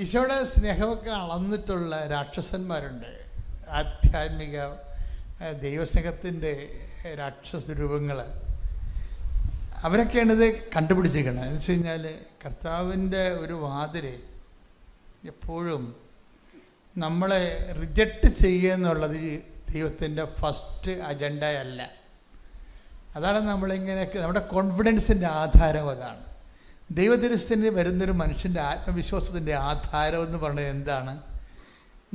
ഈശോയുടെ സ്നേഹമൊക്കെ അളന്നിട്ടുള്ള രാക്ഷസന്മാരുണ്ട്. ആധ്യാത്മിക ദൈവസ്നേഹത്തിൻ്റെ രാക്ഷസ രൂപങ്ങൾ. അവരൊക്കെയാണ് ഇത് കണ്ടുപിടിച്ചിരിക്കുന്നത്. എന്ന് വെച്ച് കഴിഞ്ഞാൽ കർത്താവിൻ്റെ ഒരു വാതിൽ എപ്പോഴും നമ്മളെ റിജക്റ്റ് ചെയ്യുക എന്നുള്ളത് ദൈവത്തിൻ്റെ ഫസ്റ്റ് അജണ്ടയല്ല. അതാണ് നമ്മളിങ്ങനെയൊക്കെ നമ്മുടെ കോൺഫിഡൻസിൻ്റെ ആധാരം. അതാണ് ദൈവദർശനത്തിന് വരുന്നൊരു മനുഷ്യൻ്റെ ആത്മവിശ്വാസത്തിൻ്റെ ആധാരം എന്ന് പറയുന്നത്. എന്താണ്?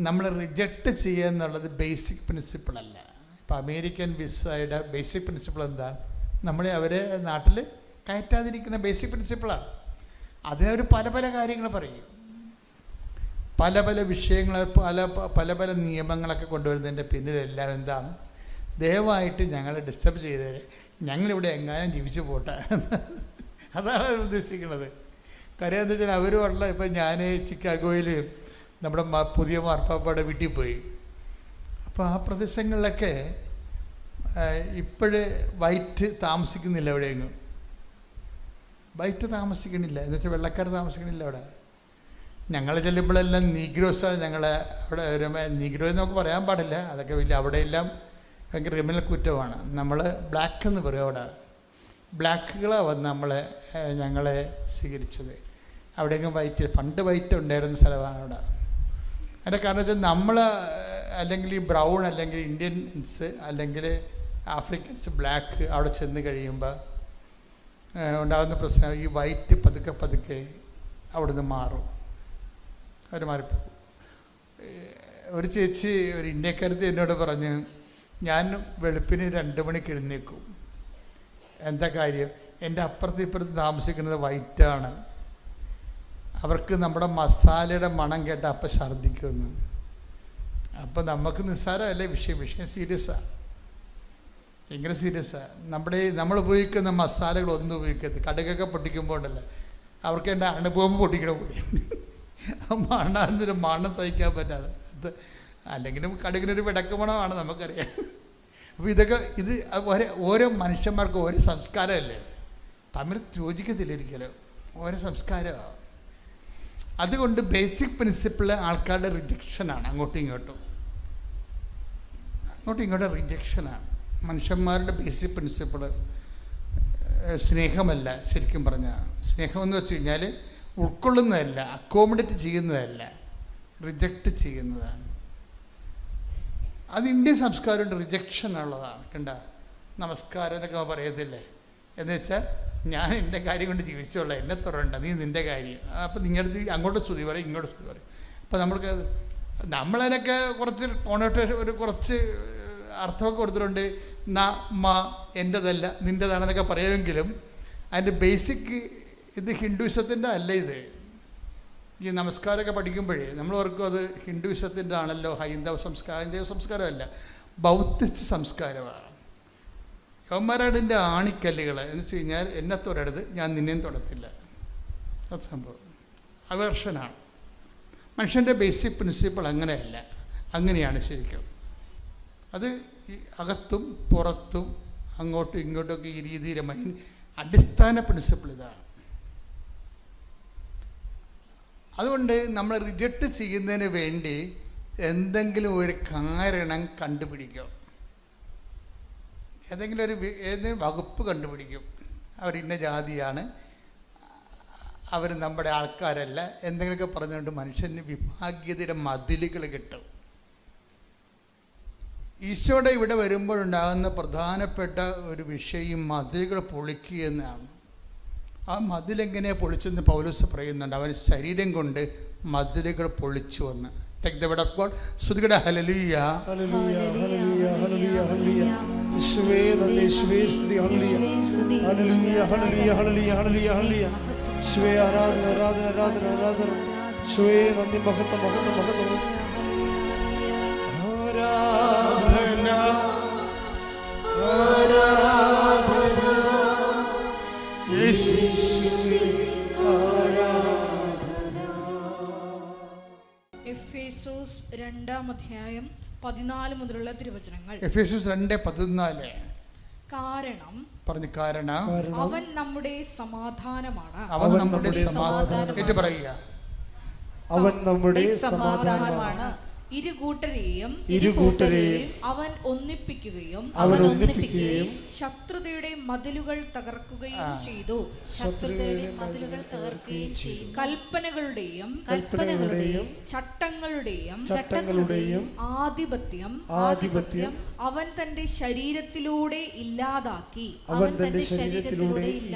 നമ്മൾ റിജക്റ്റ് ചെയ്യുക എന്നുള്ളത് ബേസിക് പ്രിൻസിപ്പിളല്ല. ഇപ്പോൾ അമേരിക്കൻ വിസയുടെ ബേസിക് പ്രിൻസിപ്പിൾ എന്താണ്? നമ്മളെ അവരെ നാട്ടിൽ കയറ്റാതിരിക്കുന്ന ബേസിക് പ്രിൻസിപ്പിളാണ്. അതിനവർ പല പല കാര്യങ്ങൾ പറയും, പല പല വിഷയങ്ങൾ, പല പല നിയമങ്ങളൊക്കെ കൊണ്ടുവരുന്നതിൻ്റെ പിന്നിലെല്ലാം എന്താണ്? ദയവായിട്ട് ഞങ്ങളെ ഡിസ്റ്റർബ് ചെയ്തത്, ഞങ്ങളിവിടെ എങ്ങാനും ജീവിച്ചു പോട്ടെ. അതാണ് അവർ ഉദ്ദേശിക്കുന്നത്. കാര്യം എന്താ വെച്ചാൽ അവരുമുള്ള ഇപ്പം ഞാൻ ചിക്കാഗോയിൽ നമ്മുടെ പുതിയ മാർപ്പാപ്പയുടെ വീട്ടിൽ പോയി. അപ്പോൾ ആ പ്രദേശങ്ങളിലൊക്കെ ഇപ്പോഴ് വൈറ്റ് താമസിക്കുന്നില്ല. എവിടെയെങ്കിലും വൈറ്റ് താമസിക്കണില്ല. എന്ന് വെച്ചാൽ വെള്ളക്കാർ താമസിക്കണില്ല അവിടെ. ഞങ്ങൾ ചെല്ലുമ്പോഴെല്ലാം നീഗ്രോസാണ്. ഞങ്ങളെ അവിടെ ഒരു നീഗ്രോ എന്ന് നമുക്ക് പറയാൻ പാടില്ല, അതൊക്കെ വലിയ അവിടെയെല്ലാം ഭയങ്കര ക്രിമിനൽ കുറ്റമാണ്. നമ്മൾ ബ്ലാക്ക് എന്ന് പറയും. അവിടെ ബ്ലാക്കുകളാണ് വന്ന് ഞങ്ങളെ സ്വീകരിച്ചത്. അവിടെയെങ്കിലും വൈറ്റ്, പണ്ട് വൈറ്റ് ഉണ്ടായിരുന്ന സ്ഥലമാണ് അവിടെ. അതിൻ്റെ കാരണം വെച്ചാൽ നമ്മൾ അല്ലെങ്കിൽ ഈ ബ്രൗൺ അല്ലെങ്കിൽ ഇന്ത്യൻസ് അല്ലെങ്കിൽ ആഫ്രിക്കൻസ് ബ്ലാക്ക് അവിടെ ചെന്ന് കഴിയുമ്പോൾ ഉണ്ടാകുന്ന പ്രശ്നം ഈ വൈറ്റ് പതുക്കെ പതുക്കെ അവിടുന്ന് മാറും, അവർ മാറിപ്പോകും. ഒരു ചേച്ചി, ഒരു ഇന്ത്യക്കാരത്തി എന്നോട് പറഞ്ഞ്, ഞാൻ വെളുപ്പിന് 2 മണിക്ക് എഴുന്നേക്കും. എന്താ കാര്യം? എൻ്റെ അപ്പുറത്ത് ഇപ്പുറത്ത് താമസിക്കുന്നത് വൈറ്റാണ്. അവർക്ക് നമ്മുടെ മസാലയുടെ മണം കേട്ടാൽ അപ്പം ഛർദ്ദിക്കുമെന്ന്. അപ്പം നമുക്ക് നിസ്സാരമല്ലേ വിഷയം സീരിയസാണ്, ഭയങ്കര സീരിയസാണ്. നമ്മൾ ഉപയോഗിക്കുന്ന മസാലകളൊന്നും ഉപയോഗിക്കരുത്. കടുകൊക്കെ പൊട്ടിക്കുമ്പോൾ ഉണ്ടല്ലോ, അവർക്ക് എൻ്റെ അണുബോംബ് പൊട്ടിക്കണ പോലെ മണ്ണൊരു മണ്ണം സഹിക്കാൻ പറ്റാതെ. അല്ലെങ്കിലും കടുകിനൊരു വിടക്കുമണമാണ് നമുക്കറിയാം. അപ്പോൾ ഇത് ഓരോ മനുഷ്യന്മാർക്ക് ഓരോ സംസ്കാരമല്ലേ, തമ്മിൽ യോജിക്കത്തില്ല ഒരിക്കലും, ഓരോ സംസ്കാരമാണ്. അതുകൊണ്ട് ബേസിക് പ്രിൻസിപ്പിൾ ആൾക്കാരുടെ റിജക്ഷനാണ്. അങ്ങോട്ടും ഇങ്ങോട്ടും റിജക്ഷനാണ്. മനുഷ്യന്മാരുടെ ബേസിക് പ്രിൻസിപ്പിൾ സ്നേഹമല്ല. ശരിക്കും പറഞ്ഞാൽ സ്നേഹമെന്ന് വെച്ച് കഴിഞ്ഞാൽ ഉൾക്കൊള്ളുന്നതല്ല, അക്കോമഡേറ്റ് ചെയ്യുന്നതല്ല, റിജക്റ്റ് ചെയ്യുന്നതാണ്. അത് ഇന്ത്യൻ സംസ്കാരമുണ്ട്, റിജക്ഷൻ ഉള്ളതാണ്. കണ്ട, നമസ്കാരം എന്നൊക്കെ പറയത്തില്ലേ? എന്ന് വെച്ചാൽ ഞാൻ എൻ്റെ കാര്യം കൊണ്ട് ജീവിച്ചോളാം, എന്നെ തുറണ്ട, നീ നിൻ്റെ കാര്യം. അപ്പോൾ നിങ്ങളുടെ അങ്ങോട്ട് സ്തുതി പറയും, ഇങ്ങോട്ട് സ്തുതി പറയും. അപ്പോൾ നമ്മളതിനൊക്കെ കുറച്ച് കോണോട്ടേഷൻ, കുറച്ച് അർത്ഥമൊക്കെ കൊടുത്തിട്ടുണ്ട്. എൻ്റെതല്ല നിൻ്റെതാണെന്നൊക്കെ പറയുമെങ്കിലും അതിൻ്റെ ബേസിക് ഇത് ഹിന്ദുയിസത്തിൻ്റെ അല്ല. ഇത് ഈ നമസ്കാരമൊക്കെ പഠിക്കുമ്പോഴേ നമ്മൾ ഓർക്കും അത് ഹിന്ദുയിസത്തിൻ്റെ ആണല്ലോ, ഹൈന്ദവ സംസ്കാരമല്ല, ബൗദ്ധിസ്റ്റ് സംസ്കാരമാണ്. യവന്മാരുടെ ആണിക്കല്ലുകൾ എന്ന് വെച്ച് കഴിഞ്ഞാൽ എന്നെ തൊടരുത്, ഞാൻ നിന്നെയും തൊടത്തില്ല. അത് സംഭവം അവേർഷനാണ്. മനുഷ്യൻ്റെ ബേസിക് പ്രിൻസിപ്പിൾ അങ്ങനെയല്ല, അങ്ങനെയാണ് ശരിക്കും. അത് അകത്തും പുറത്തും അങ്ങോട്ടും ഇങ്ങോട്ടുമൊക്കെ ഈ രീതിയിൽ അടിസ്ഥാന പ്രിൻസിപ്പിൾ ഇതാണ്. അതുകൊണ്ട് നമ്മൾ റിജക്റ്റ് ചെയ്യുന്നതിന് വേണ്ടി എന്തെങ്കിലും ഒരു കാരണം കണ്ടുപിടിക്കും, ഏതെങ്കിലും വകുപ്പ് കണ്ടുപിടിക്കും. അവർ ഇന്ന ജാതിയാണ്, അവർ നമ്മുടെ ആൾക്കാരല്ല, എന്തെങ്കിലുമൊക്കെ പറഞ്ഞുകൊണ്ട് മനുഷ്യന് വിഭാഗീയതയുടെ മതിലുകൾ കിട്ടും. ഈശോയുടെ ഇവിടെ വരുമ്പോഴുണ്ടാകുന്ന പ്രധാനപ്പെട്ട ഒരു വിഷയം മതിലുകൾ പൊളിക്കുക എന്നാണ്. ആ മതിലെങ്ങനെ പൊളിച്ചെന്ന് പൗലോസ് പറയുന്നുണ്ട്. അവൻ ശരീരം കൊണ്ട് മതിലുകൾ പൊളിച്ചു വന്ന്. Take the word of God. സ്തുതിക്കട്ടെ. ഹല്ലേലൂയ, ഹല്ലേലൂയ, ഹല്ലേലൂയ, ഹല്ലേലൂയ, ഹല്ലേലൂയ. യേശുവേ നന്ദി, യേശുവേ സ്തുതി, ഹല്ലേലൂയ, ഹല്ലേലൂയ, ഹല്ലേലൂയ, ഹല്ലേലൂയ, ഹല്ലേലൂയ, ഹല്ലേലൂയ. യേശുവേ ആരാധന, ആരാധന, ആരാധന, ആരാധന. യേശുവേ നന്ദി, മഹത്വം, മഹത്വം, മഹത്വം. ആരാധന, ആരാധന, യേശുവേ ആരാധന. എഫേസോസ് 2-ാം അധ്യായം 14 മുതലുള്ള തിരുവചനങ്ങൾ. എഫേസോസ് 2:14. കാരണം അവൻ നമ്മുടെ സമാധാനമാണ്. അവൻ നമ്മുടെ സമാധാനം. പറയുക, അവൻ നമ്മുടെ സമാധാനമാണ്. ഇരുകൂട്ടരെയും അവൻ ഒന്നിപ്പിക്കുകയും ശത്രുതയുടെ മതിലുകൾ തകർക്കുകയും ചെയ്തു. കൽപ്പനകളുടെയും ചട്ടങ്ങളുടെയും ആധിപത്യം അവൻ തന്റെ ശരീരത്തിലൂടെ ഇല്ലാതാക്കി.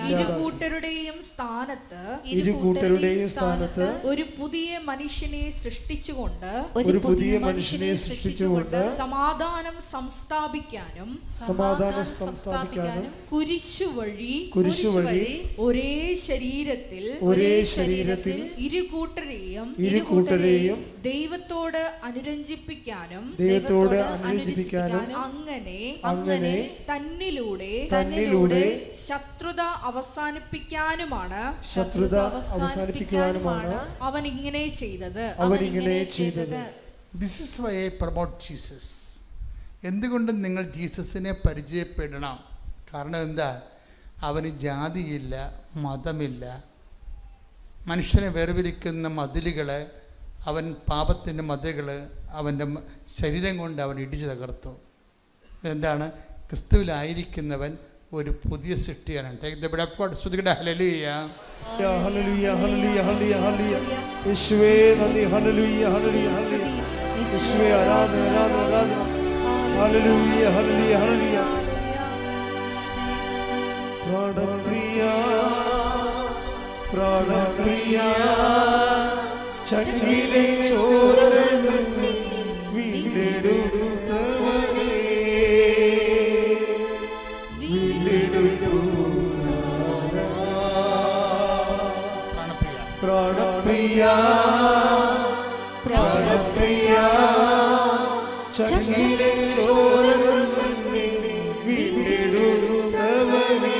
ഇരുകൂട്ടരുടെയും സ്ഥാനത്ത് ഒരു പുതിയ മനുഷ്യനെ സൃഷ്ടിച്ചുകൊണ്ട് സമാധാനം സംസ്ഥാപിക്കാനും കുരിശുവഴി ഒരേ ശരീരത്തിൽ ഇരുകൂട്ടരെയും ദൈവത്തോട് അനുരഞ്ജിപ്പിക്കാനും അങ്ങനെ തന്നിലൂടെ ശത്രുത അവസാനിപ്പിക്കാനുമാണ് അവൻ ഇങ്ങനെ ചെയ്തത്. This is why I promote Jesus. എന്തുകൊണ്ടും നിങ്ങൾ ജീസസിനെ പരിചയപ്പെടണം. കാരണം എന്താ? അവന് ജാതിയില്ല, മതമില്ല. മനുഷ്യനെ വേർതിരിക്കുന്ന മതിലുകൾ, അവൻ പാപത്തിൻ്റെ മതിലുകൾ അവൻ്റെ ശരീരം കൊണ്ട് അവൻ ഇടിച്ചു തകർത്തു. എന്താണ്? ക്രിസ്തുവിലായിരിക്കുന്നവൻ ഒരു പുതിയ സൃഷ്ടിയാണ്. Take the breath of God. സ്തുതിക്കട്ടെ. ഹല്ലേലൂയ. ഹല്ലേലൂയ ഹല്ലേലൂയ ഹല്ലേലൂയ ഹല്ലേലൂയ. യേശുവേ നന്ദി. ഹല്ലേലൂയ ഹല്ലേലൂയ ഹല്ലേലൂയ. യേശുവേ ആരാധന ആരാധന ആരാധന. ഹല്ലേലൂയ ഹല്ലേലൂയ ഹല്ലേലൂയ. പ്രാണപ്രിയ പ്രാണപ്രിയ ചങ്കിലെ ചോരനിൽ വീണ്ടെടുത്തവനേ പ്രാണപ്രിയ പ്രാണപ്രിയ ചങ്കിലെ ചോരനിൽ വീണ്ടെടുത്തവനേ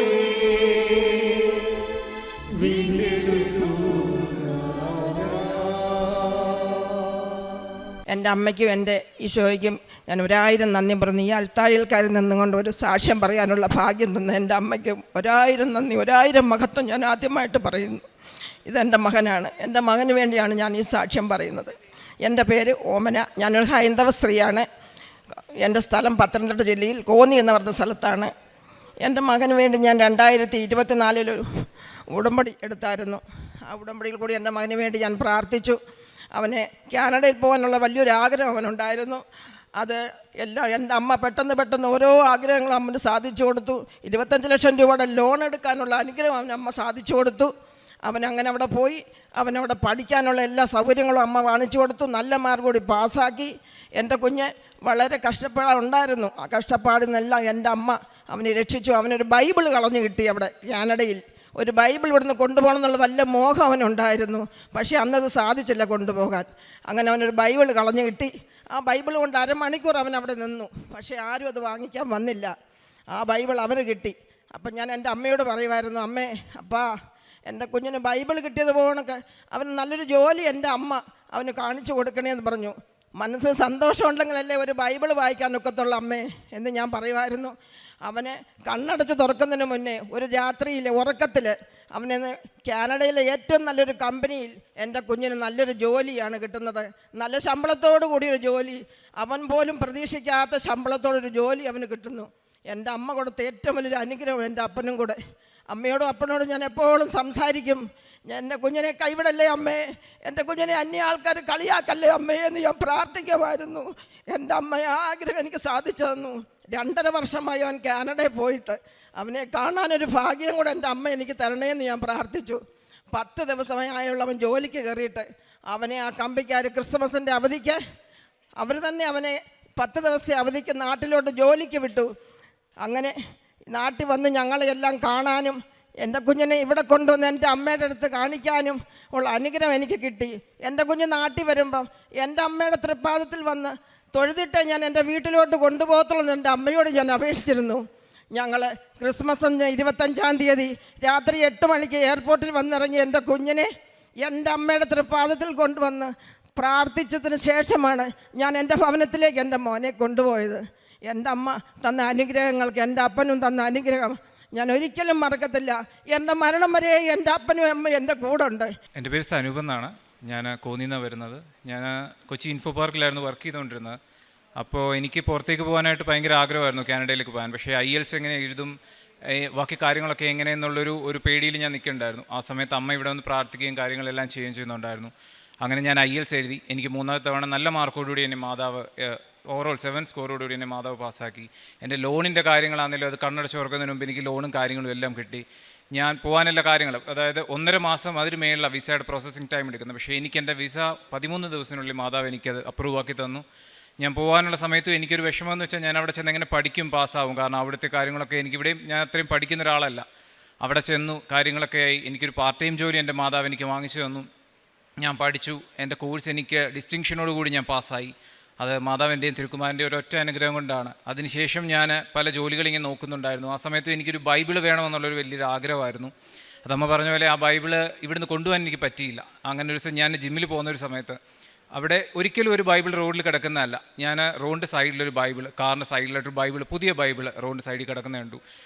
എൻ്റെ അമ്മയ്ക്കും എൻ്റെ ഈശോയ്ക്കും ഞാൻ 1000 നന്ദി പറഞ്ഞു. ഈ അൽത്താഴിയിൽ കയറി നിന്നുകൊണ്ട് ഒരു സാക്ഷ്യം പറയാനുള്ള ഭാഗ്യം തന്ന എൻ്റെ അമ്മയ്ക്കും 1000 നന്ദി, 1000 മഹത്വം ഞാൻ ആദ്യമായിട്ട് പറയുന്നു. ഇതെൻ്റെ മകനാണ്. എൻ്റെ മകന് വേണ്ടിയാണ് ഞാൻ ഈ സാക്ഷ്യം പറയുന്നത്. എൻ്റെ പേര് ഓമന. ഞാനൊരു ഹൈന്ദവ സ്ത്രീയാണ്. എൻ്റെ സ്ഥലം പത്തനംതിട്ട ജില്ലയിൽ കോന്നി എന്ന് പറഞ്ഞ സ്ഥലത്താണ്. എൻ്റെ മകന് വേണ്ടി ഞാൻ 2024 ഉടമ്പടി എടുത്തായിരുന്നു. ആ ഉടമ്പടിയിൽ കൂടി എൻ്റെ മകന് വേണ്ടി ഞാൻ പ്രാർത്ഥിച്ചു. അവനെ കാനഡയിൽ പോകാനുള്ള വലിയൊരു ആഗ്രഹം അവനുണ്ടായിരുന്നു. അത് എല്ലാം എൻ്റെ അമ്മ പെട്ടെന്ന് ഓരോ ആഗ്രഹങ്ങളും അമ്മന് സാധിച്ചു കൊടുത്തു. 25 ലക്ഷം രൂപയുടെ ലോൺ എടുക്കാനുള്ള അനുഗ്രഹം അവനമ്മ സാധിച്ചു കൊടുത്തു. അവനങ്ങനെ അവിടെ പോയി അവനവിടെ പഠിക്കാനുള്ള എല്ലാ സൗകര്യങ്ങളും അമ്മ കാണിച്ചു കൊടുത്തു. നല്ല മാർക്ക് കൂടി പാസ്സാക്കി. എൻ്റെ കുഞ്ഞ് വളരെ കഷ്ടപ്പാടുണ്ടായിരുന്നു. ആ കഷ്ടപ്പാടിൽ നിന്നെല്ലാം എൻ്റെ അമ്മ അവനെ രക്ഷിച്ചു. അവനൊരു ബൈബിൾ കളഞ്ഞു കിട്ടി. അവിടെ കാനഡയിൽ ഒരു ബൈബിൾ ഇവിടുന്ന് കൊണ്ടുപോകണം എന്നുള്ള വല്ല മോഹം അവനുണ്ടായിരുന്നു. പക്ഷേ അന്നത് സാധിച്ചില്ല കൊണ്ടുപോകാൻ. അങ്ങനെ അവനൊരു ബൈബിൾ കളഞ്ഞു കിട്ടി. ആ ബൈബിൾ കൊണ്ട് അരമണിക്കൂർ അവൻ അവിടെ നിന്നു. പക്ഷേ ആരും അത് വാങ്ങിക്കാൻ വന്നില്ല. ആ ബൈബിൾ അവന് കിട്ടി. അപ്പം ഞാൻ എൻ്റെ അമ്മയോട് പറയുമായിരുന്നു, അമ്മേ അപ്പാ എൻ്റെ കുഞ്ഞിന് ബൈബിൾ കിട്ടിയതുപോലൊക്കെ അവന് നല്ലൊരു ജോലി എൻ്റെ അമ്മ അവന് കാണിച്ചു കൊടുക്കണേന്ന് പറഞ്ഞു. മനസ്സിന് സന്തോഷമുണ്ടെങ്കിലല്ലേ ഒരു ബൈബിൾ വായിക്കാൻ ഒക്കത്തുള്ള അമ്മേ എന്ന് ഞാൻ പറയുമായിരുന്നു. അവനെ കണ്ണടച്ച് തുറക്കുന്നതിന് മുന്നേ ഒരു രാത്രിയിൽ ഉറക്കത്തിൽ അവനെ കാനഡയിലെ ഏറ്റവും നല്ലൊരു കമ്പനിയിൽ എൻ്റെ കുഞ്ഞിന് നല്ലൊരു ജോലിയാണ് കിട്ടുന്നത്. നല്ല ശമ്പളത്തോടു കൂടിയൊരു ജോലി. അവൻ പോലും പ്രതീക്ഷിക്കാത്ത ശമ്പളത്തോടൊരു ജോലി അവന് കിട്ടുന്നു. എൻ്റെ അമ്മ കൊടുത്ത ഏറ്റവും വലിയൊരു അനുഗ്രഹം എൻ്റെ അപ്പനും കൂടെ. അമ്മയോടും അപ്പനോടും ഞാൻ എപ്പോഴും സംസാരിക്കും, എൻ്റെ കുഞ്ഞിനെ കൈവിടല്ലേ അമ്മേ, എൻ്റെ കുഞ്ഞിനെ അന്യ ആൾക്കാർ കളിയാക്കല്ലേ അമ്മേ എന്ന് ഞാൻ പ്രാർത്ഥിക്കുമായിരുന്നു. എൻ്റെ അമ്മ ആഗ്രഹം എനിക്ക് സാധിച്ചു തന്നു. 2.5 വർഷമായി അവൻ കാനഡയിൽ പോയിട്ട്. അവനെ കാണാനൊരു ഭാഗ്യം കൂടെ എൻ്റെ അമ്മ എനിക്ക് തരണേന്ന് ഞാൻ പ്രാർത്ഥിച്ചു. 10 ദിവസമായുള്ള അവൻ ജോലിക്ക് കയറിയിട്ട് അവനെ ആ കമ്പനിക്കാർ ക്രിസ്മസിൻ്റെ അവധിക്ക് അവർ തന്നെ അവനെ 10 ദിവസത്തെ അവധിക്ക് നാട്ടിലോട്ട് ജോലിക്ക് വിട്ടു. അങ്ങനെ നാട്ടിൽ വന്ന് ഞങ്ങളെല്ലാം കാണാനും എൻ്റെ കുഞ്ഞിനെ ഇവിടെ കൊണ്ടുവന്ന് എൻ്റെ അമ്മയുടെ അടുത്ത് കാണിക്കാനും ഉള്ള അനുഗ്രഹം എനിക്ക് കിട്ടി. എൻ്റെ കുഞ്ഞ് നാട്ടിൽ വരുമ്പം എൻ്റെ അമ്മയുടെ തൃപ്പാദത്തിൽ വന്ന് തൊഴുതിട്ട് ഞാൻ എൻ്റെ വീട്ടിലോട്ട് കൊണ്ടുപോകത്തുള്ളൂ എൻ്റെ അമ്മയോട് ഞാൻ അപേക്ഷിച്ചിരുന്നു. ഞങ്ങൾ ക്രിസ്മസ് 25-ാം തീയതി രാത്രി 8 മണിക്ക് എയർപോർട്ടിൽ വന്നിറങ്ങി എൻ്റെ കുഞ്ഞിനെ എൻ്റെ അമ്മയുടെ തൃപ്പാദത്തിൽ കൊണ്ടുവന്ന് പ്രാർത്ഥിച്ചതിന് ശേഷമാണ് ഞാൻ എൻ്റെ ഭവനത്തിലേക്ക് എൻ്റെ മോനെ കൊണ്ടുപോയത്. എൻ്റെ അമ്മ തന്ന അനുഗ്രഹങ്ങൾക്ക് എൻ്റെ അപ്പനും തന്ന അനുഗ്രഹം ഞാൻ ഒരിക്കലും മറക്കത്തില്ല. എൻ്റെ മരണം വരെ എൻ്റെ അപ്പനും അമ്മയും എൻ്റെ കൂടെ ഉണ്ട്. എൻ്റെ പേര് സനൂപ് എന്നാണ്. ഞാൻ കോന്നിയിൽ നിന്നാണ് വരുന്നത്. ഞാൻ കൊച്ചി ഇൻഫോ പാർക്കിലായിരുന്നു വർക്ക് ചെയ്തുകൊണ്ടിരുന്നത്. അപ്പോൾ എനിക്ക് പുറത്തേക്ക് പോകാനായിട്ട് ഭയങ്കര ആഗ്രഹമായിരുന്നു, കാനഡയിലേക്ക് പോകാൻ. പക്ഷേ IELTS എങ്ങനെ എഴുതും, ബാക്കി കാര്യങ്ങളൊക്കെ എങ്ങനെയെന്നുള്ളൊരു പേടിയിൽ ഞാൻ നിൽക്കുന്നുണ്ടായിരുന്നു. ആ സമയത്ത് അമ്മ ഇവിടെ വന്ന് പ്രാർത്ഥിക്കുകയും കാര്യങ്ങളെല്ലാം ചെയ്യുകയും ചെയ്യുന്നുണ്ടായിരുന്നു. അങ്ങനെ ഞാൻ IELTS എഴുതി. എനിക്ക് 3ാമത്തെ തവണ നല്ല മാർക്കോടുകൂടി എന്നെ മാതാവ്, ഓവറോൾ 7 സ്കോറോടുകൂടി എന്നെ മാതാവ് പാസ്സാക്കി. എൻ്റെ ലോണിൻ്റെ കാര്യങ്ങളാണെങ്കിലും അത് കണ്ണടച്ച് തുറക്കുന്നതിന് മുമ്പ് എനിക്ക് ലോണും കാര്യങ്ങളും എല്ലാം കിട്ടി. ഞാൻ പോകാനുള്ള കാര്യങ്ങൾ, അതായത് 1.5 മാസം അതിന് മേലുള്ള വിസയുടെ പ്രോസസ്സിങ് ടൈം എടുക്കുന്നത്. പക്ഷേ എനിക്ക് എൻ്റെ വിസ 13 ദിവസത്തിനുള്ളിൽ മാതാവ് എനിക്കത് അപ്രൂവ് ആക്കി തന്നു. ഞാൻ പോകാനുള്ള സമയത്തും എനിക്കൊരു വിഷമമെന്ന് വെച്ചാൽ ഞാൻ അവിടെ ചെന്ന് എങ്ങനെ പഠിക്കും, പാസ്സാവും. കാരണം അവിടുത്തെ കാര്യങ്ങളൊക്കെ എനിക്കിവിടെയും ഞാൻ അത്രയും പഠിക്കുന്ന ഒരാളല്ല. അവിടെ ചെന്നു കാര്യങ്ങളൊക്കെ ആയി. എനിക്കൊരു പാർട്ട് ടൈം ജോലി എൻ്റെ മാതാവ് എനിക്ക് വാങ്ങിച്ചു തന്നു. ഞാൻ പഠിച്ചു. എൻ്റെ കോഴ്സ് എനിക്ക് ഡിസ്റ്റിങ്ഷനോടുകൂടി ഞാൻ പാസ്സായി. അത് മാതാവിൻ്റെയും തിരുക്കുമാരൻ്റെയും ഒരൊറ്റ അനുഗ്രഹം കൊണ്ടാണ്. അതിനുശേഷം ഞാൻ പല ജോലികളിങ്ങനെ നോക്കുന്നുണ്ടായിരുന്നു. ആ സമയത്ത് എനിക്കൊരു ബൈബിള് വേണമെന്നുള്ളൊരു വലിയൊരു ആഗ്രഹമായിരുന്നു. അതമ്മ പറഞ്ഞ പോലെ ആ ബൈബിള് ഇവിടുന്ന് കൊണ്ടുപോകാൻ എനിക്ക് പറ്റിയില്ല. അങ്ങനെ ഒരു ദിവസം ഞാൻ ജിമ്മിൽ പോകുന്നൊരു സമയത്ത് അവിടെ ഒരിക്കലും ഒരു ബൈബിൾ റോഡിൽ കിടക്കുന്നതല്ല. ഞാൻ റോഡിൻ്റെ സൈഡിലൊരു ബൈബിൾ, കാറിൻ്റെ സൈഡിലൊരു ബൈബിൾ, പുതിയ ബൈബിൾ റോഡിൻ്റെ സൈഡിൽ കിടക്കുന്നത് കണ്ടു.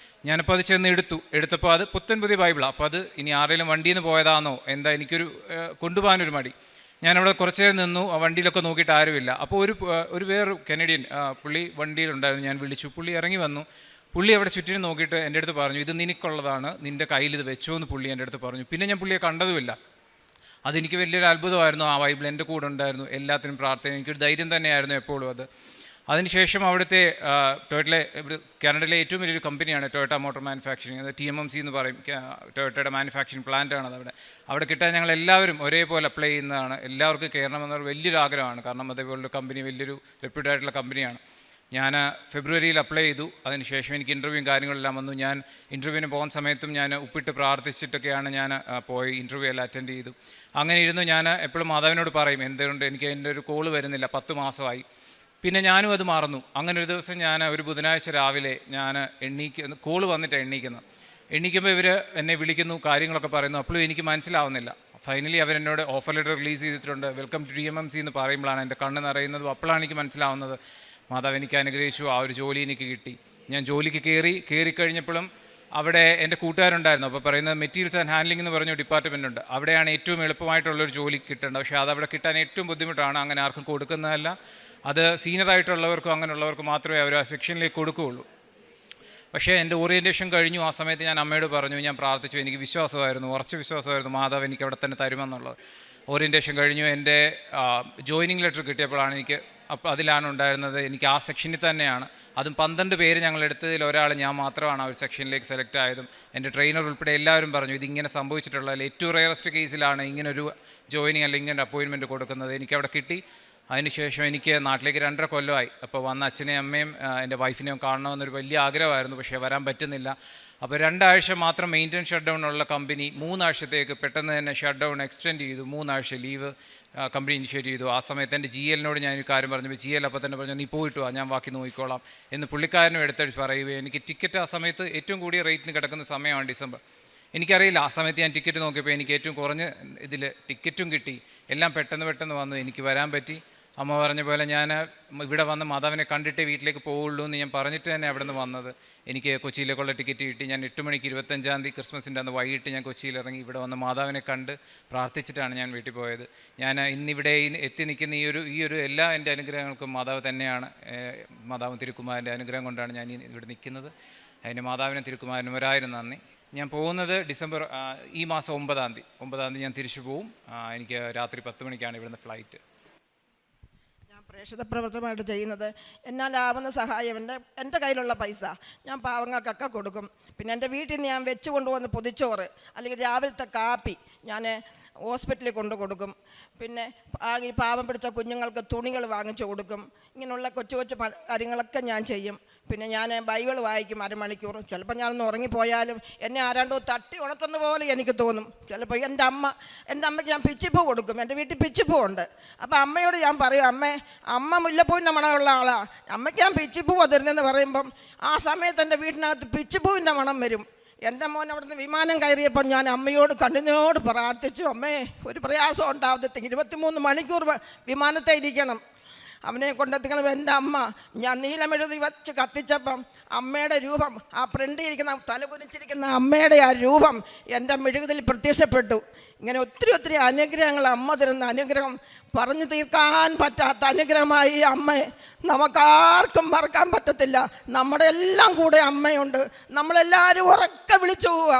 ഞാനിപ്പോൾ അത് ചെന്ന് എടുത്തപ്പോൾ അത് പുതിയ ബൈബിളാണ്. അപ്പോൾ അത് ഇനി ആരെങ്കിലും വണ്ടിയിൽ നിന്ന് പോയതാണോ എന്താ, എനിക്കൊരു കൊണ്ടുപോകാനൊരു മടി. ഞാനവിടെ കുറച്ച് നേരം നിന്നു. ആ വണ്ടിയിലൊക്കെ നോക്കിയിട്ട് ആരുമില്ല. അപ്പോൾ ഒരു വേറൊരു കനഡിയൻ പുള്ളി വണ്ടിയിലുണ്ടായിരുന്നു. ഞാൻ വിളിച്ചു. പുള്ളി ഇറങ്ങി വന്നു. പുള്ളി അവിടെ ചുറ്റിനും നോക്കിയിട്ട് എൻ്റെ അടുത്ത് പറഞ്ഞു, ഇത് നിനക്കുള്ളതാണ്, നിൻ്റെ കയ്യിൽ ഇത് വെച്ചോ എന്ന് പുള്ളി എൻ്റെ അടുത്ത് പറഞ്ഞു. പിന്നെ ഞാൻ പുള്ളിയെ കണ്ടതുമില്ല. അതെനിക്ക് വലിയൊരു അത്ഭുതമായിരുന്നു. ആ ബൈബിൾ എൻ്റെ കൂടെ ഉണ്ടായിരുന്നു. എല്ലാത്തിനും പ്രാർത്ഥന, എനിക്കൊരു ധൈര്യം തന്നെയായിരുന്നു എപ്പോഴും അത്. അതിനുശേഷം അവിടുത്തെ കാനഡയിലെ ഏറ്റവും വലിയൊരു കമ്പനിയാണ് ടൊയോട്ട മോട്ടോർ മാനുഫാക്ചറിങ്, അത് TMMC എന്ന് പറയും. ടൊയോട്ടയുടെ മാനുഫാക്ചറിങ് പ്ലാന്റാണ് അത്. അവിടെ കിട്ടാൻ ഞങ്ങൾ എല്ലാവരും ഒരേപോലെ അപ്ലൈ ചെയ്യുന്നതാണ്. എല്ലാവർക്കും കയറണമെന്നൊരു വലിയൊരു ആഗ്രഹമാണ്. കാരണം അതേപോലൊരു കമ്പനി വലിയൊരു റെപ്യൂട്ടഡ് ആയിട്ടുള്ള കമ്പനിയാണ്. ഞാൻ ഫെബ്രുവരിയിൽ അപ്ലൈ ചെയ്തു. അതിനുശേഷം എനിക്ക് ഇൻ്റർവ്യൂവും കാര്യങ്ങളെല്ലാം വന്നു. ഞാൻ ഇൻ്റർവ്യൂവിന് പോകുന്ന സമയത്തും ഞാൻ ഉപ്പിട്ട് പ്രാർത്ഥിച്ചിട്ടൊക്കെയാണ് ഞാൻ പോയി ഇൻ്റർവ്യൂ എല്ലാം അറ്റൻഡ് ചെയ്തു. അങ്ങനെ ഇരുന്നു. ഞാൻ എപ്പോഴും മാതാവിനോട് പറയും, എന്തുകൊണ്ട് എനിക്ക് എൻ്റെ ഒരു കോള് വരുന്നില്ല, 10 മാസമായി. പിന്നെ ഞാനും അത് മറന്നു. അങ്ങനെ ഒരു ദിവസം ഞാൻ ഒരു ബുധനാഴ്ച രാവിലെ ഞാൻ കോള് വന്നിട്ടാണ് എണ്ണീക്കുമ്പോൾ ഇവർ എന്നെ വിളിക്കുന്നു, കാര്യങ്ങളൊക്കെ പറയുന്നു. അപ്പോഴും എനിക്ക് മനസ്സിലാവുന്നില്ല. ഫൈനലി അവരെന്നോട് ഓഫർ ലെറ്റർ റിലീസ് ചെയ്തിട്ടുണ്ട്, വെൽക്കം ടു TMMC എന്ന് പറയുമ്പോഴാണ് എൻ്റെ കണ്ണ് നിറയുന്നതും. അപ്പോഴാണ് എനിക്ക് മനസ്സിലാവുന്നത് മാതാവ് എനിക്ക് അനുഗ്രഹിച്ചു, ആ ഒരു ജോലി എനിക്ക് കിട്ടി. ഞാൻ ജോലിക്ക് കയറിക്കഴിഞ്ഞപ്പോഴും അവിടെ എൻ്റെ കൂട്ടുകാരുണ്ടായിരുന്നു. അപ്പോൾ പറയുന്നത് മെറ്റീരിയൽസ് ആൻഡ് ഹാൻഡ്ലിംഗ് എന്ന് പറഞ്ഞ ഡിപ്പാർട്ട്മെൻ്റ് ഉണ്ട്. അവിടെയാണ് ഏറ്റവും എളുപ്പമായിട്ടുള്ളൊരു ജോലി കിട്ടേണ്ടത്. പക്ഷേ അതവിടെ കിട്ടാൻ ഏറ്റവും ബുദ്ധിമുട്ടാണ്. അങ്ങനെ ആർക്കും കൊടുക്കുന്നതല്ല. അത് സീനിയറായിട്ടുള്ളവർക്കും അങ്ങനെയുള്ളവർക്ക് മാത്രമേ അവർ ആ സെക്ഷനിലേക്ക് കൊടുക്കുകയുള്ളൂ. പക്ഷേ എൻ്റെ ഓറിയൻറ്റേഷൻ കഴിഞ്ഞു. ആ സമയത്ത് ഞാൻ അമ്മയോട് പറഞ്ഞു, ഞാൻ പ്രാർത്ഥിച്ചു. എനിക്ക് വിശ്വാസമായിരുന്നു, ഉറച്ച വിശ്വാസമായിരുന്നു മാതാവ് എനിക്ക് അവിടെ തന്നെ തരുമെന്നുള്ളത്. ഓറിയൻറ്റേഷൻ കഴിഞ്ഞു. എൻ്റെ ജോയിനിങ് ലെറ്റർ കിട്ടിയപ്പോഴാണ് അപ്പോൾ അതിലാണ് ഉണ്ടായിരുന്നത് എനിക്ക് ആ സെക്ഷനിൽ തന്നെയാണ്. അതും 12 പേര് ഞങ്ങൾ എടുത്തതിൽ ഒരാൾ ഞാൻ മാത്രമാണ് ആ ഒരു സെക്ഷനിലേക്ക് സെലക്ട് ആയതും. എൻ്റെ ട്രെയിനർ ഉൾപ്പെടെ എല്ലാവരും പറഞ്ഞു, ഇതിങ്ങനെ സംഭവിച്ചിട്ടുള്ളതിൽ ഏറ്റവും റെയറസ്റ്റ് കേസിലാണ് ഇങ്ങനൊരു ജോയിനിങ് അല്ലെങ്കിൽ ഇങ്ങനെ അപ്പോയിൻമെൻറ്റ് കൊടുക്കുന്നത്. എനിക്കവിടെ കിട്ടി. അതിനുശേഷം എനിക്ക് നാട്ടിലേക്ക് 2.5 കൊല്ലമായി. അപ്പോൾ വന്ന അച്ഛനെയും അമ്മയും എൻ്റെ വൈഫിനെയും കാണണമെന്നൊരു വലിയ ആഗ്രഹമായിരുന്നു. പക്ഷേ വരാൻ പറ്റുന്നില്ല. അപ്പോൾ 2 ആഴ്ച മാത്രം മെയിൻ്റനൻസ് ഷട്ട് ഡൗൺ ഉള്ള കമ്പനി 3 ആഴ്ചത്തേക്ക് പെട്ടെന്ന് തന്നെ ഷട്ട് ഡൗൺ എക്സ്റ്റെൻഡ് ചെയ്തു. 3 ആഴ്ച ലീവ് കമ്പനി ഇനിഷ്യേറ്റ് ചെയ്തു. ആ സമയത്ത് എൻ്റെ GLനോട് ഞാനൊരു കാര്യം പറഞ്ഞു. GL അപ്പോൾ തന്നെ പറഞ്ഞു, നീ പോയിട്ട് വാ, ഞാൻ ബാക്കി നോക്കിക്കോളാം എന്ന് പുള്ളിക്കാരനും എടുത്തടിച്ച് പറയുകയും എനിക്ക് ടിക്കറ്റ് ആ സമയത്ത് ഏറ്റവും കൂടിയ റേറ്റിന് കിടക്കുന്ന സമയമാണ് ഡിസംബർ. എനിക്കറിയില്ല. ആ സമയത്ത് ഞാൻ ടിക്കറ്റ് നോക്കിയപ്പോൾ എനിക്ക് ഏറ്റവും കുറഞ്ഞ ഇതിൽ ടിക്കറ്റും കിട്ടി. എല്ലാം പെട്ടെന്ന് വന്നു. എനിക്ക് വരാൻ പറ്റി. അമ്മ പറഞ്ഞ പോലെ ഞാൻ ഇവിടെ വന്ന് മാതാവിനെ കണ്ടിട്ടേ വീട്ടിലേക്ക് പോവുള്ളൂ എന്ന് ഞാൻ പറഞ്ഞിട്ട് തന്നെ അവിടെ നിന്ന് വന്നത്. എനിക്ക് കൊച്ചിയിലേക്കുള്ള ടിക്കറ്റ് കിട്ടി. ഞാൻ 8 മണിക്ക് 25-ാം തീയതി ക്രിസ്മസിൻ്റെ അന്ന് വൈകിട്ട് ഞാൻ കൊച്ചിയിൽ ഇറങ്ങി. ഇവിടെ വന്ന് മാതാവിനെ കണ്ട് പ്രാർത്ഥിച്ചിട്ടാണ് ഞാൻ വീട്ടിൽ പോയത്. ഞാൻ ഇന്നിവിടെ എത്തി നിൽക്കുന്ന ഈ ഒരു എല്ലാ എൻ്റെ അനുഗ്രഹങ്ങൾക്കും മാതാവ് തന്നെയാണ്. മാതാവും തിരുക്കുമാരൻ്റെ അനുഗ്രഹം കൊണ്ടാണ് ഞാൻ ഇവിടെ നിൽക്കുന്നത്. അതിന് മാതാവിനും തിരുക്കുമാരനും 1000 നന്ദി. ഞാൻ പോകുന്നത് ഈ മാസം 9-ാം തീയതി ഞാൻ തിരിച്ചു പോവും. എനിക്ക് രാത്രി 10 മണിക്കാണ് ഇവിടുന്ന് ഫ്ലൈറ്റ്. പ്രേക്ഷിത പ്രവർത്തനമായിട്ട് ചെയ്യുന്നത് എന്നാലാവുന്ന സഹായം എൻ്റെ കയ്യിലുള്ള പൈസ ഞാൻ പാവങ്ങൾക്കൊക്കെ കൊടുക്കും. പിന്നെ എൻ്റെ വീട്ടിൽ നിന്ന് ഞാൻ വെച്ച് കൊണ്ടുവന്ന് പൊതിച്ചോറ് അല്ലെങ്കിൽ രാവിലത്തെ കാപ്പി ഞാൻ ഹോസ്പിറ്റലിൽ കൊടുക്കും. പിന്നെ ഈ പാവം പിടിച്ച കുഞ്ഞുങ്ങൾക്ക് തുണികൾ വാങ്ങിച്ചു കൊടുക്കും. ഇങ്ങനെയുള്ള കൊച്ചു കാര്യങ്ങളൊക്കെ ഞാൻ ചെയ്യും. പിന്നെ ഞാൻ ബൈബിൾ വായിക്കും 1/2 മണിക്കൂർ. ചിലപ്പോൾ ഞാനൊന്ന് ഉറങ്ങിപ്പോയാലും എന്നെ ആരാണ്ടോ തട്ടി ഉണർത്തുന്ന പോലെ എനിക്ക് തോന്നും. ചിലപ്പോൾ എൻ്റെ അമ്മയ്ക്ക് ഞാൻ പിച്ചിപ്പൂ കൊടുക്കും. എൻ്റെ വീട്ടിൽ പിച്ചിപ്പൂ ഉണ്ട്. അപ്പോൾ അമ്മയോട് ഞാൻ പറയും, അമ്മ മുല്ലപ്പൂവിൻ്റെ മണമുള്ള ആളാണ്, അമ്മയ്ക്ക് ഞാൻ പിച്ചിപ്പൂ തരുന്നതെന്ന് പറയുമ്പം ആ സമയത്ത് എൻ്റെ വീട്ടിനകത്ത് പിച്ചിപ്പൂവിൻ്റെ മണം വരും. എൻ്റെ മോൻ അവിടുന്ന് വിമാനം കയറിയപ്പോൾ ഞാൻ അമ്മയോട് കണ്ണിനോട് പ്രാർത്ഥിച്ചു, അമ്മേ ഒരു പ്രയാസം ഉണ്ടാവത്തെ 23 മണിക്കൂർ വിമാനത്തെ ഇരിക്കണം, അവനെ കൊണ്ടെത്തിക്കണം. എൻ്റെ അമ്മ ഞാൻ നീലമെഴുതി വച്ച് കത്തിച്ചപ്പം അമ്മയുടെ രൂപം, ആ പ്രിൻ്റ് ഇരിക്കുന്ന തലകുനിച്ചിരിക്കുന്ന അമ്മയുടെ ആ രൂപം എൻ്റെ മെഴുകുതിൽ പ്രത്യക്ഷപ്പെട്ടു. ഇങ്ങനെ ഒത്തിരി ഒത്തിരി അനുഗ്രഹങ്ങൾ, അമ്മ തരുന്ന അനുഗ്രഹം പറഞ്ഞു തീർക്കാൻ പറ്റാത്ത അനുഗ്രഹമായി അമ്മയെ നമുക്കാർക്കും മറക്കാൻ പറ്റത്തില്ല. നമ്മുടെ എല്ലാം കൂടെ അമ്മയുണ്ട്. നമ്മളെല്ലാവരും ഉറക്കെ വിളിച്ചു പോവുക,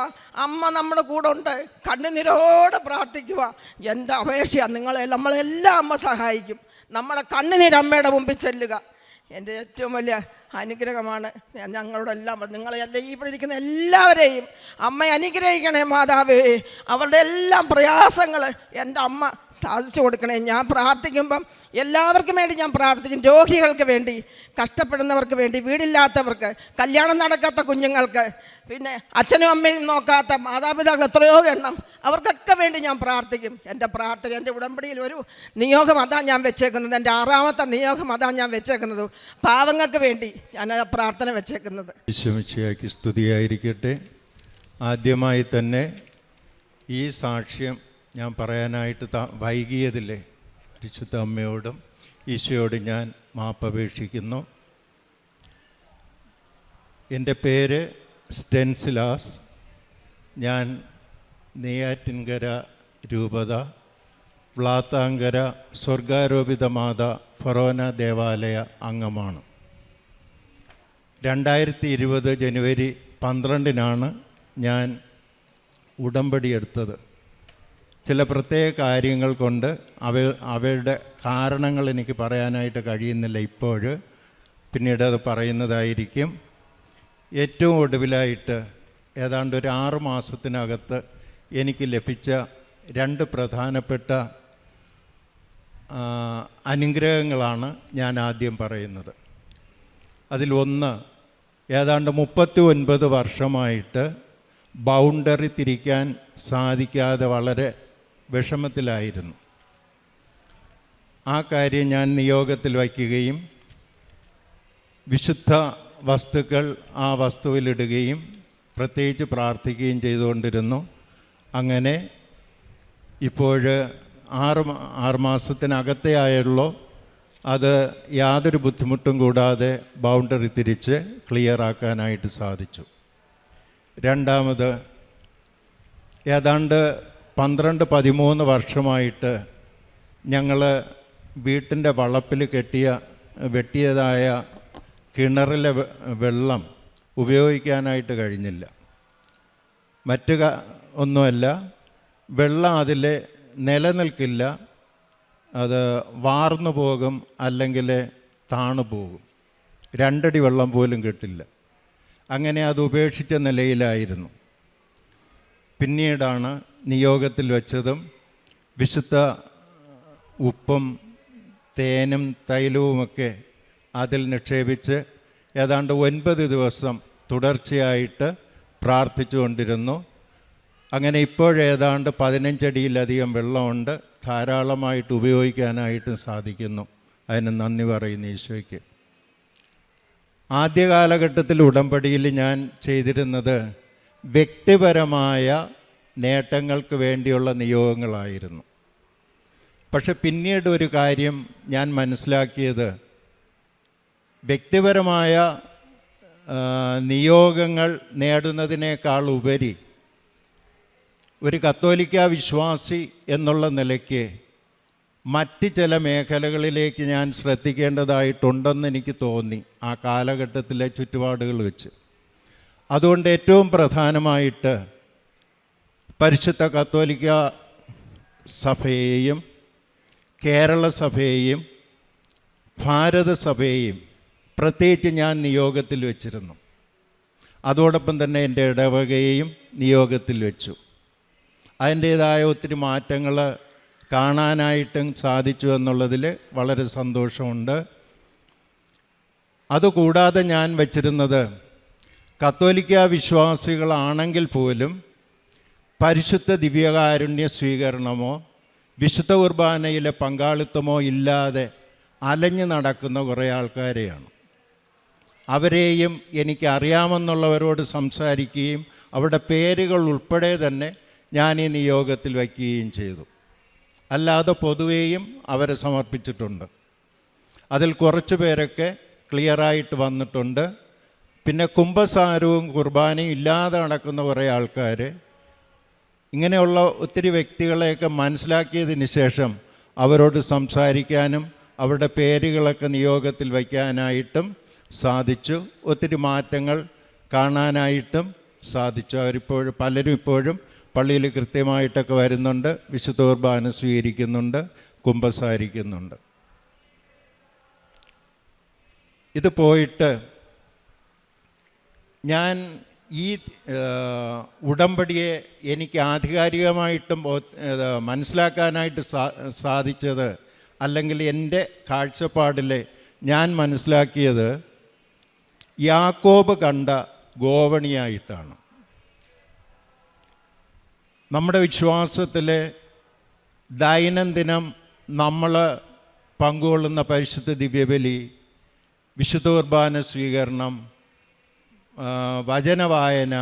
അമ്മ നമ്മുടെ കൂടെ ഉണ്ട്. കണ്ണുനീരോടെ പ്രാർത്ഥിക്കുക. എൻ്റെ അപേക്ഷയാണ്, നമ്മളെല്ലാം അമ്മ സഹായിക്കും. നമ്മുടെ കണ്ണുനീര് അമ്മയുടെ മുമ്പിൽ ചെല്ലുക. എൻ്റെ ഏറ്റവും വലിയ അനുഗ്രഹമാണ്. ഞങ്ങളോടെല്ലാം നിങ്ങളെല്ലാം ഇവിടെ ഇരിക്കുന്ന എല്ലാവരെയും അമ്മ അനുഗ്രഹിക്കണേ മാതാവേ. അവരുടെ എല്ലാം പ്രയാസങ്ങൾ എൻ്റെ അമ്മ സാധിച്ചു കൊടുക്കണേ. ഞാൻ പ്രാർത്ഥിക്കുമ്പം എല്ലാവർക്കും വേണ്ടി ഞാൻ പ്രാർത്ഥിക്കും. രോഗികൾക്ക് വേണ്ടി, കഷ്ടപ്പെടുന്നവർക്ക് വേണ്ടി, വീടില്ലാത്തവർക്ക്, കല്യാണം നടക്കാത്ത കുഞ്ഞുങ്ങൾക്ക്, പിന്നെ അച്ഛനും അമ്മയും നോക്കാത്ത മാതാപിതാക്കൾ എത്രയോ എണ്ണം, അവർക്കൊക്കെ വേണ്ടി ഞാൻ പ്രാർത്ഥിക്കും. എൻ്റെ പ്രാർത്ഥന, എൻ്റെ ഉടമ്പടിയിൽ ഒരു നിയോഗം അതാണ് ഞാൻ വെച്ചേക്കുന്നത്. എൻ്റെ 6ാമത്തെ നിയോഗം അതാണ് ഞാൻ വെച്ചേക്കുന്നത്. പാവങ്ങൾക്ക് വേണ്ടി ഞാൻ പ്രാർത്ഥന വെച്ചേക്കുന്നത്. ഈശോമിശിഹായ്ക്ക് സ്തുതിയായിരിക്കട്ടെ. ആദ്യമായി തന്നെ ഈ സാക്ഷ്യം ഞാൻ പറയാനായിട്ട് വൈകിയതില്ലേ പരിശുദ്ധ അമ്മയോടും ഈശോയോടും ഞാൻ മാപ്പപേക്ഷിക്കുന്നു. എൻ്റെ പേര് സ്റ്റെൻസിലാസ്. ഞാൻ നെയ്യാറ്റിൻകര രൂപത വ്ളാത്താങ്കര സ്വർഗാരോപിത മാത ഫൊറോന ദേവാലയ അംഗമാണ്. 2020 ജനുവരി 12-നാണ് ഞാൻ ഉടമ്പടി എടുത്തത്. ചില പ്രത്യേക കാര്യങ്ങൾ കൊണ്ട് അവയുടെ കാരണങ്ങൾ എനിക്ക് പറയാനായിട്ട് കഴിയുന്നില്ല ഇപ്പോൾ. പിന്നീട് അത് പറയുന്നതായിരിക്കും. ഏറ്റവും ഒടുവിലായിട്ട് ഏതാണ്ട് ഒരു 6 മാസത്തിനകത്ത് എനിക്ക് ലഭിച്ച 2 പ്രധാനപ്പെട്ട അനുഗ്രഹങ്ങളാണ് ഞാൻ ആദ്യം പറയുന്നത്. അതിലൊന്ന്, ഏതാണ്ട് 39 വർഷമായിട്ട് ബൗണ്ടറി തിരിക്കാൻ സാധിക്കാതെ വളരെ വിഷമത്തിലായിരുന്നു. ആ കാര്യം ഞാൻ നിയോഗത്തിൽ വയ്ക്കുകയും വിശുദ്ധ വസ്തുക്കൾ ആ വസ്തുവിലിടുകയും പ്രത്യേകിച്ച് പ്രാർത്ഥിക്കുകയും ചെയ്തുകൊണ്ടിരുന്നു. അങ്ങനെ ഇപ്പോൾ 6 മാസത്തിനകത്തേ ആയുള്ളൂ. അത് യാതൊരു ബുദ്ധിമുട്ടും കൂടാതെ ബൗണ്ടറി തിരിച്ച് ക്ലിയറാക്കാനായിട്ട് സാധിച്ചു. രണ്ടാമത്, ഏതാണ്ട് 12-13 വർഷമായിട്ട് ഞങ്ങൾ വീട്ടിൻ്റെ വളപ്പിൽ വെട്ടിയതായ കിണറിലെ വെള്ളം ഉപയോഗിക്കാനായിട്ട് കഴിഞ്ഞില്ല. മറ്റു ഒന്നുമല്ല, വെള്ളം അതിൽ നിലനിൽക്കില്ല. അത് വാർന്നു പോകും, അല്ലെങ്കിൽ താണു പോകും. 2 അടി വെള്ളം പോലും കിട്ടില്ല. അങ്ങനെ അത് ഉപേക്ഷിച്ച നിലയിലായിരുന്നു. പിന്നീടാണ് നിയോഗത്തിൽ വെച്ചതും വിശുദ്ധ ഉപ്പും തേനും തൈലവുമൊക്കെ അതിൽ നിക്ഷേപിച്ച് ഏതാണ്ട് 9 ദിവസം തുടർച്ചയായിട്ട് പ്രാർത്ഥിച്ചുകൊണ്ടിരുന്നു. അങ്ങനെ ഇപ്പോഴേതാണ്ട് 15 അടിയിലധികം വെള്ളമുണ്ട്. ധാരാളമായിട്ട് ഉപയോഗിക്കാനായിട്ട് സാധിക്കുന്നു. അതിന് നന്ദി പറയുന്നു ഈശോയ്ക്ക്. ആദ്യ കാലഘട്ടത്തിൽ ഉടമ്പടിയിൽ ഞാൻ ചെയ്തിരുന്നത് വ്യക്തിപരമായ നേട്ടങ്ങൾക്ക് വേണ്ടിയുള്ള നിയോഗങ്ങളായിരുന്നു. പക്ഷെ പിന്നീട് ഒരു കാര്യം ഞാൻ മനസ്സിലാക്കിയത്, വ്യക്തിപരമായ നിയോഗങ്ങൾ നേടുന്നതിനേക്കാൾ ഉപരി ഒരു കത്തോലിക്ക വിശ്വാസി എന്നുള്ള നിലയ്ക്ക് മറ്റ് ചില മേഖലകളിലേക്ക് ഞാൻ ശ്രദ്ധിക്കേണ്ടതായിട്ടുണ്ടെന്ന് എനിക്ക് തോന്നി ആ കാലഘട്ടത്തിലെ ചുറ്റുപാടുകൾ വെച്ച്. അതുകൊണ്ട് ഏറ്റവും പ്രധാനമായിട്ട് പരിശുദ്ധ കത്തോലിക്ക സഭയെയും കേരള സഭയെയും ഭാരതസഭയെയും പ്രത്യേകിച്ച് ഞാൻ നിയോഗത്തിൽ വെച്ചിരുന്നു. അതോടൊപ്പം തന്നെ എൻ്റെ ഇടവകയെയും നിയോഗത്തിൽ വെച്ചു. അതിൻ്റേതായ ഒത്തിരി മാറ്റങ്ങൾ കാണാനായിട്ടും സാധിച്ചു എന്നുള്ളതിൽ വളരെ സന്തോഷമുണ്ട്. അതുകൂടാതെ ഞാൻ വച്ചിരുന്നത്, കത്തോലിക്ക വിശ്വാസികളാണെങ്കിൽ പോലും പരിശുദ്ധ ദിവ്യകാരുണ്യ സ്വീകരണമോ വിശുദ്ധ കുർബാനയിലെ പങ്കാളിത്തമോ ഇല്ലാതെ അലഞ്ഞു നടക്കുന്ന കുറേ ആൾക്കാരെയാണ്. അവരെയും എനിക്കറിയാമെന്നുള്ളവരോട് സംസാരിക്കുകയും അവരുടെ പേരുകൾ ഉൾപ്പെടെ തന്നെ ഞാൻ ഈ നിയോഗത്തിൽ വയ്ക്കുകയും ചെയ്തു. അല്ലാതെ പൊതുവേയും അവരെ സമർപ്പിച്ചിട്ടുണ്ട്. അതിൽ കുറച്ച് പേരൊക്കെ ക്ലിയറായിട്ട് വന്നിട്ടുണ്ട്. പിന്നെ കുംഭസാരവും കുർബാനയും ഇല്ലാതെ നടക്കുന്ന കുറേ ആൾക്കാർ ഇങ്ങനെയുള്ള ഒത്തിരി വ്യക്തികളെയൊക്കെ മനസ്സിലാക്കിയതിന് ശേഷം അവരോട് സംസാരിക്കാനും അവരുടെ പേരുകളൊക്കെ നിയോഗത്തിൽ വയ്ക്കാനായിട്ടും സാധിച്ചു. ഒത്തിരി മാറ്റങ്ങൾ കാണാനായിട്ടും സാധിച്ചു. അവരിപ്പോഴും പലരും ഇപ്പോഴും പള്ളിയിൽ കൃത്യമായിട്ടൊക്കെ വരുന്നുണ്ട്, വിശുദ്ധ കുർബാന സ്വീകരിക്കുന്നുണ്ട്, കുമ്പസാരിക്കുന്നുണ്ട്. ഇത് പോയിട്ട് ഞാൻ ഈ ഉടമ്പടിയെ എനിക്ക് ആധികാരികമായിട്ടും മനസ്സിലാക്കാനായിട്ട് സാധിച്ചത്, അല്ലെങ്കിൽ എൻ്റെ കാഴ്ചപ്പാടിൽ ഞാൻ മനസ്സിലാക്കിയത് യാക്കോബ് കണ്ട ഗോവണിയായിട്ടാണ്. നമ്മുടെ വിശ്വാസത്തിൽ ദൈനംദിനം നമ്മൾ പങ്കുകൊള്ളുന്ന പരിശുദ്ധ ദിവ്യബലി, വിശുദ്ധ കുർബാന സ്വീകരണം, വചനവായന,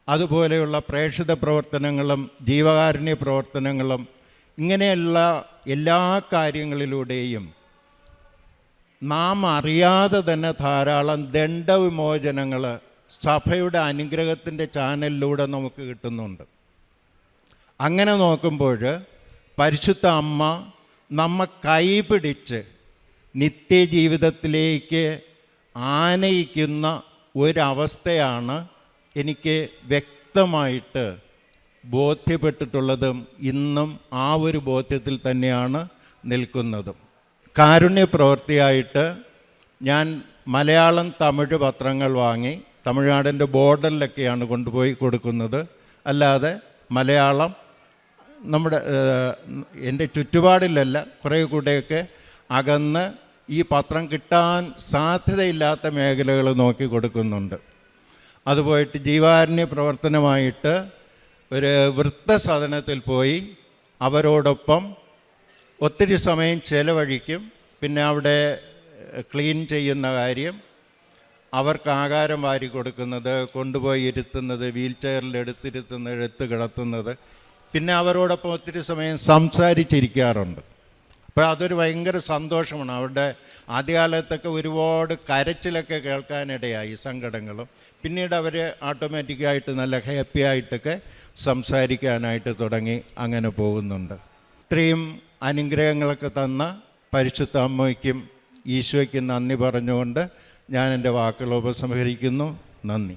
അതുപോലെയുള്ള പ്രേക്ഷിത പ്രവർത്തനങ്ങളും ജീവകാരുണ്യ പ്രവർത്തനങ്ങളും, ഇങ്ങനെയുള്ള എല്ലാ കാര്യങ്ങളിലൂടെയും നാം അറിയാതെ തന്നെ ധാരാളം ദണ്ഡവിമോചനങ്ങൾ സഭയുടെ അനുഗ്രഹത്തിൻ്റെ ചാനലിലൂടെ നമുക്ക് കിട്ടുന്നുണ്ട്. അങ്ങനെ നോക്കുമ്പോൾ പരിശുദ്ധ അമ്മ നമ്മെ കൈപിടിച്ച് നിത്യജീവിതത്തിലേക്ക് ആനയിക്കുന്ന ഒരവസ്ഥയാണ് എനിക്ക് വ്യക്തമായിട്ട് ബോധ്യപ്പെട്ടിട്ടുള്ളതും ഇന്നും ആ ഒരു ബോധ്യത്തിൽ തന്നെയാണ് നിൽക്കുന്നതും. കാരുണ്യ പ്രവൃത്തിയായിട്ട് ഞാൻ മലയാളം തമിഴ് പത്രങ്ങൾ വാങ്ങി തമിഴ്നാടിൻ്റെ ബോർഡറിലൊക്കെയാണ് കൊണ്ടുപോയി കൊടുക്കുന്നത്. അല്ലാതെ മലയാളം നമ്മുടെ എൻ്റെ ചുറ്റുപാടിലല്ല, കുറേ കൂടെയൊക്കെ അകന്ന് ഈ പത്രം കിട്ടാൻ സാധ്യതയില്ലാത്ത മേഖലകൾ നോക്കി കൊടുക്കുന്നുണ്ട്. അതുപോയിട്ട് ജീവാരുണ്യ പ്രവർത്തനമായിട്ട് ഒരു വൃദ്ധസദനത്തിൽ പോയി അവരോടൊപ്പം ഒത്തിരി സമയം ചെലവഴിക്കും. പിന്നെ അവിടെ ക്ലീൻ ചെയ്യുന്ന കാര്യം, അവർക്ക് ആഹാരം വാരി കൊടുക്കുന്നത്, കൊണ്ടുപോയി ഇരുത്തുന്നത്, വീൽ ചെയറിൽ എടുത്തിരുത്തുന്നത്, എടുത്ത് കിടത്തുന്നത്, പിന്നെ അവരോടൊപ്പം ഒത്തിരി സമയം സംസാരിച്ചിരിക്കാറുണ്ട്. അപ്പോൾ അതൊരു ഭയങ്കര സന്തോഷമാണ്. അവരുടെ ആദ്യകാലത്തൊക്കെ ഒരുപാട് കരച്ചിലൊക്കെ കേൾക്കാനിടയായി, സങ്കടങ്ങളും. പിന്നീട് അവർ ഓട്ടോമാറ്റിക്കായിട്ട് നല്ല ഹാപ്പി ആയിട്ടൊക്കെ സംസാരിക്കാനായിട്ട് തുടങ്ങി. അങ്ങനെ പോകുന്നുണ്ട്. ഇത്രയും അനുഗ്രഹങ്ങളൊക്കെ തന്ന പരിശുദ്ധ അമ്മയ്ക്കും ഈശോയ്ക്കും നന്ദി പറഞ്ഞുകൊണ്ട് ഞാൻ എൻ്റെ വാക്കുകൾ ഉപസംഹരിക്കുന്നു. നന്ദി.